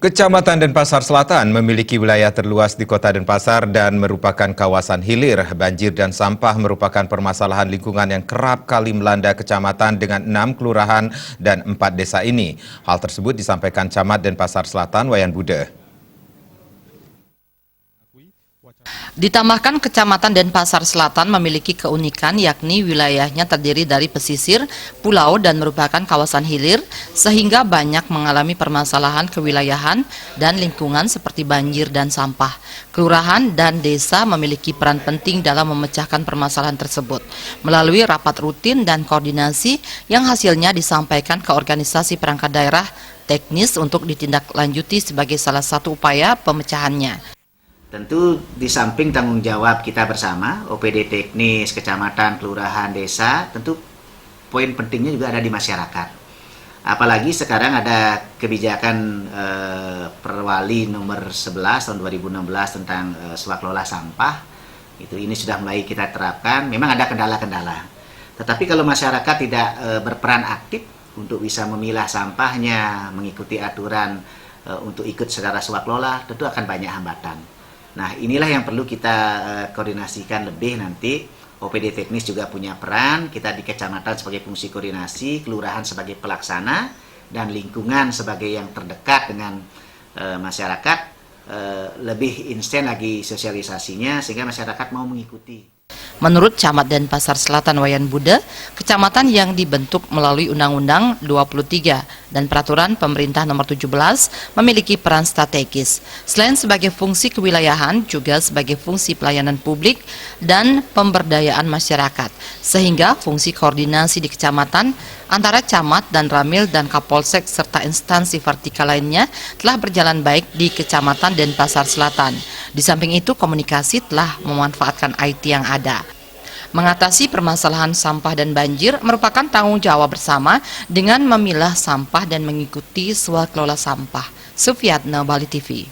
Kecamatan Denpasar Selatan memiliki wilayah terluas di Kota Denpasar dan merupakan kawasan hilir. Banjir dan sampah merupakan permasalahan lingkungan yang kerap kali melanda kecamatan dengan 6 kelurahan dan 4 desa ini. Hal tersebut disampaikan Camat Denpasar Selatan Wayan Bude. Ditambahkan Kecamatan Denpasar Selatan memiliki keunikan yakni wilayahnya terdiri dari pesisir, pulau dan merupakan kawasan hilir sehingga banyak mengalami permasalahan kewilayahan dan lingkungan seperti banjir dan sampah. Kelurahan dan desa memiliki peran penting dalam memecahkan permasalahan tersebut melalui rapat rutin dan koordinasi yang hasilnya disampaikan ke organisasi perangkat daerah teknis untuk ditindaklanjuti sebagai salah satu upaya pemecahannya. Tentu di samping tanggung jawab kita bersama, OPD teknis, kecamatan, kelurahan, desa, tentu poin pentingnya juga ada di masyarakat. Apalagi sekarang ada kebijakan Perwali nomor 11 tahun 2016 tentang swaklola sampah. Ini sudah mulai kita terapkan, memang ada kendala-kendala. Tetapi kalau masyarakat tidak berperan aktif untuk bisa memilah sampahnya, mengikuti aturan untuk ikut secara swaklola, tentu akan banyak hambatan. Nah, inilah yang perlu kita koordinasikan lebih nanti. OPD teknis juga punya peran, kita di kecamatan sebagai fungsi koordinasi, kelurahan sebagai pelaksana, dan lingkungan sebagai yang terdekat dengan masyarakat, lebih instan lagi sosialisasinya sehingga masyarakat mau mengikuti. Menurut Camat Denpasar Selatan Wayan Bude, kecamatan yang dibentuk melalui Undang-Undang 23 dan Peraturan Pemerintah Nomor 17 memiliki peran strategis. Selain sebagai fungsi kewilayahan, juga sebagai fungsi pelayanan publik dan pemberdayaan masyarakat. Sehingga fungsi koordinasi di kecamatan antara camat dan ramil dan kapolsek serta instansi vertikal lainnya telah berjalan baik di Kecamatan Denpasar Selatan. Di samping itu, komunikasi telah memanfaatkan IT yang ada. Mengatasi permasalahan sampah dan banjir merupakan tanggung jawab bersama dengan memilah sampah dan mengikuti swaklola sampah. Sufiatna, Bali TV.